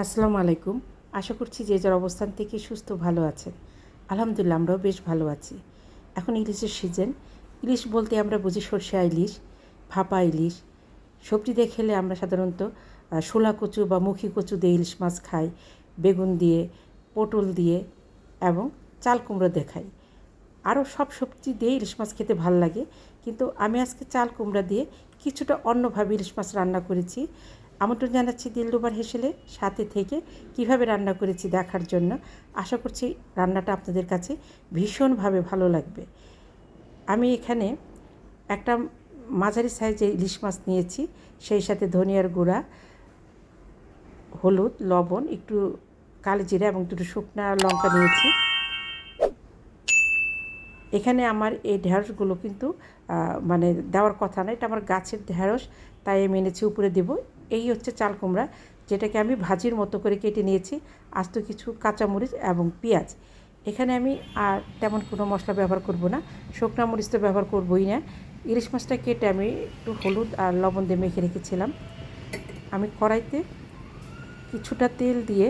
আসসালামু আলাইকুম। আশা করছি যে যার অবস্থান থেকে সুস্থ ভালো আছেন। আলহামদুলিল্লাহ আমরাও বেশ ভালো আছি। এখন ইলিশের সিজন। ইলিশ বলতে আমরা বুঝি সরষা ইলিশ, ভাপা ইলিশ। সবজি দিয়ে খেলে আমরা সাধারণত শোলা কচু বা মুখী কচু দিয়ে ইলিশ মাছ খাই, বেগুন দিয়ে, পটল দিয়ে এবং চাল কুমড়ো দিয়ে খাই। আরও সব সবজি দিয়ে ইলিশ মাছ খেতে ভাল লাগে, কিন্তু আমি আজকে চাল কুমড়া দিয়ে কিছুটা অন্যভাবে ইলিশ মাছ রান্না করেছি। আমন্ত্রণ জানাচ্ছি দিলরুবার হেসেলে সাথে থেকে কিভাবে রান্না করেছি দেখার জন্য। আশা করছি রান্নাটা আপনাদের কাছে ভীষণভাবে ভালো লাগবে। আমি এখানে একটা মাঝারি সাইজের ইলিশ মাছ নিয়েছি, সেই সাথে ধনিয়ার গুঁড়া, হলুদ, লবণ, একটু কালো জিরা এবং দুটো শুকনা লঙ্কা নিয়েছি। এখানে আমার এই ঢেঁড়সগুলো কিন্তু মানে দেওয়ার কথা না, এটা আমার গাছের ঢেঁড়স, তাই আমি এনেছি উপরে দেব। এই হচ্ছে চাল কুমড়া, যেটাকে আমি ভাজির মতো করে কেটে নিয়েছি, আস্ত কিছু কাঁচামরিচ এবং পেঁয়াজ। এখানে আমি আর তেমন কোনো মশলা ব্যবহার করব না, শুকনা মরিচ তো ব্যবহার করবই না। ইলিশ মাছটা কেটে আমি একটু হলুদ আর লবণ দিয়ে মেখে রেখেছিলাম। আমি কড়াইতে কিছুটা তেল দিয়ে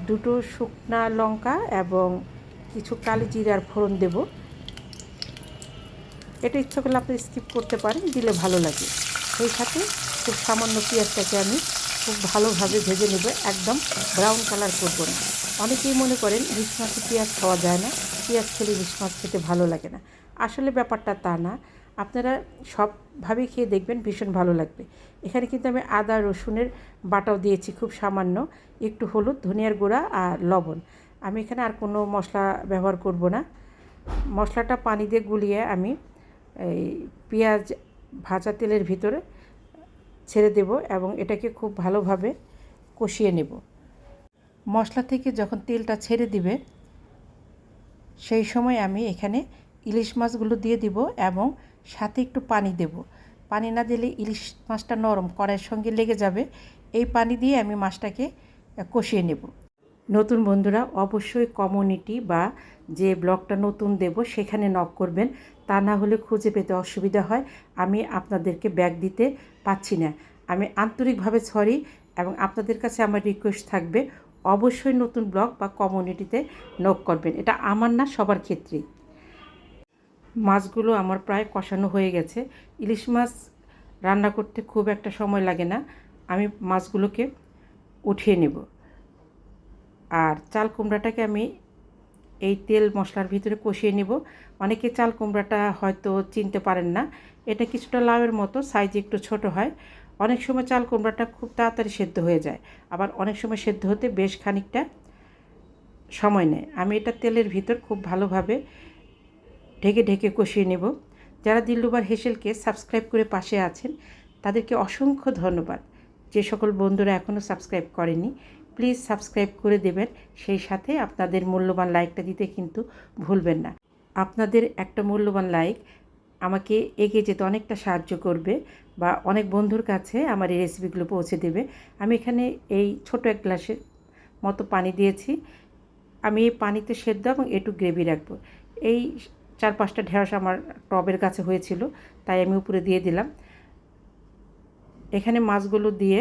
দুটো শুকনা লঙ্কা এবং কিছু কালি জিরার ফোড়ন দেব। এটা ইচ্ছা করলে আপনি স্কিপ করতে পারেন, দিলে ভালো লাগে। সেই সাথে খুব সামান্য পেঁয়াজটাকে আমি খুব ভালোভাবে ভেজে নেব, একদম ব্রাউন কালার করব না। অনেকেই মনে করেন ইলিশ মাছে পেঁয়াজ খাওয়া যায় না, পেঁয়াজ খেলে ইলিশ মাছ খেতে ভালো লাগে না। আসলে ব্যাপারটা তা না, আপনারা সবভাবেই খেয়ে দেখবেন, ভীষণ ভালো লাগবে। এখানে কিন্তু আমি আদা রসুনের বাটাও দিয়েছি খুব সামান্য, একটু হলুদ, ধনিয়ার গুঁড়া আর লবণ। আমি এখানে আর কোনো মশলা ব্যবহার করব না। মশলাটা পানি দিয়ে গুলিয়ে আমি এই পেঁয়াজ ভাজা তেলের ভিতরে ছেড়ে দেব এবং এটাকে খুব ভালোভাবে কষিয়ে নেব। মশলা থেকে যখন তেলটা ছেড়ে দিবে, সেই সময় আমি এখানে ইলিশ মাছগুলো দিয়ে দিব এবং সাথে একটু পানি দেব। পানি না দিলে ইলিশ মাছটা নরম কড়াইয়ের সঙ্গে লেগে যাবে। এই পানি দিয়ে আমি মাছটাকে কষিয়ে নেব। নতুন বন্ধুরা অবশ্যই কমিউনিটি বা যে ব্লগটা নতুন দেব সেখানে নক করবেন, তা না হলে খুঁজে পেতে অসুবিধা হয়। আমি আপনাদেরকে ব্যাগ দিতে পাচ্ছি না। আমি আন্তরিকভাবে সরি এবং আপনাদের কাছে আমার রিকোয়েস্ট থাকবে অবশ্যই নতুন ব্লগ বা কমিউনিটিতে নক করবেন। এটা আমার না, সবার ক্ষেত্রেই। মাছগুলো আমার প্রায় কষানো হয়ে গেছে। ইলিশ মাছ রান্না করতে খুব একটা সময় লাগে না। আমি মাছগুলোকে উঠিয়ে নেব। আর চাল কুমড়াটাকে আমি এই তেল মশলার ভিতরে কষিয়ে নেব। অনেকে চাল কুমড়াটা হয়তো চিনতে পারেন না, এটা কিছুটা লাউয়ের মতো, সাইজে একটু ছোট হয়। অনেক সময় চাল কুমড়াটা খুব তাড়াতাড়ি সেদ্ধ হয়ে যায়, আবার অনেক সময় সেদ্ধ হতে বেশ খানিকটা সময় নেয়। আমি এটা তেলের ভিতর খুব ভালোভাবে ঢেকে ঢেকে কষিয়ে নেব। যারা দিলরুবার হেসেলকে সাবস্ক্রাইব করে পাশে আছেন তাদেরকে অসংখ্য ধন্যবাদ। যে সকল বন্ধুরা এখনও সাবস্ক্রাইব করেনি প্লিজ সাবস্ক্রাইব করে দেবেন, সেই সাথে আপনাদের মূল্যবান লাইকটা দিতে কিন্তু ভুলবেন না। আপনাদের একটা মূল্যবান লাইক আমাকে এগিয়ে যেতে অনেকটা সাহায্য করবে বা অনেক বন্ধুর কাছে আমার এই রেসিপিগুলো পৌঁছে দেবে। আমি এখানে এই ছোট এক গ্লাসের মতো পানি দিয়েছি। আমি এই পানিতে সেদ্ধ এবং একটু গ্রেভি রাখবো। এই 4-5টা ঢেঁড়স আমার টবের কাছে হয়েছিল, তাই আমি উপরে দিয়ে দিলাম। এখানে মাছগুলো দিয়ে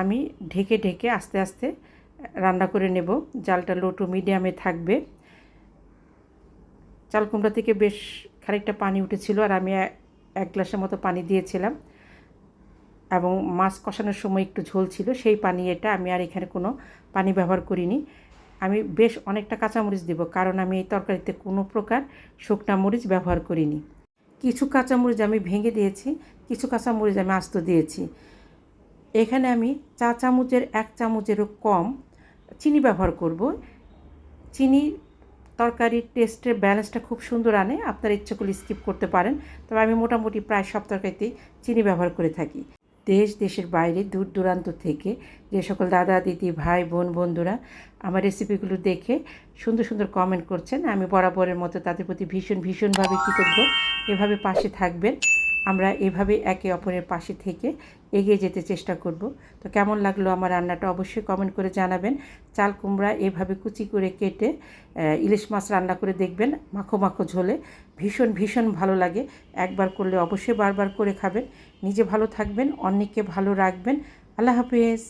আমি ঢেকে ঢেকে আস্তে আস্তে রান্না করে নেব। জালটা লো টু মিডিয়ামে থাকবে। চাল কুমড়া থেকে বেশ খানিকটা পানি উঠেছিল আর আমি 1 গ্লাসের মতো পানি দিয়েছিলাম এবং মাছ কষানোর সময় একটু ঝোল ছিল, সেই পানি এটা। আমি আর এখানে কোনো পানি ব্যবহার করিনি। আমি বেশ অনেকটা কাঁচামরিচ দেব, কারণ আমি এই তরকারিতে কোনো প্রকার শুকনা মরিচ ব্যবহার করিনি। কিছু কাঁচামরিচ আমি ভেঙে দিয়েছি, কিছু কাঁচামরিচ আমি আস্ত দিয়েছি। এখানে আমি চা চামচের 1 চামচেরও কম চিনি ব্যবহার করব। চিনি তরকারির টেস্টের ব্যালেন্সটা খুব সুন্দর আনে, আপনারা ইচ্ছে করলে স্কিপ করতে পারেন, তবে আমি মোটামুটি প্রায় সব তরকারিতেই চিনি ব্যবহার করে থাকি। দেশ দেশের বাইরে দূর দূরান্ত থেকে যে সকল দাদা দিদি ভাই বোন বন্ধুরা আমার রেসিপিগুলো দেখে সুন্দর সুন্দর কমেন্ট করছেন, আমি বরাবরের মতো তাদের প্রতি ভীষণভাবে কৃতজ্ঞ। এভাবে পাশে থাকবেন, আমরা এভাবে একে অপরের পাশে থেকে এগিয়ে যেতে চেষ্টা করব। তো কেমন লাগলো আমার রান্নাটা অবশ্যই কমেন্ট করে জানাবেন। চাল কুমড়া এভাবে কুচি করে কেটে ইলিশ মাছ রান্না করে দেখবেন, মাখো মাখো ঝোলে, ভীষণ ভালো লাগে। একবার করলে অবশ্যই বারবার করে খাবেন। নিজে ভালো থাকবেন, অন্যকে ভালো রাখবেন। আল্লাহ হাফেজ।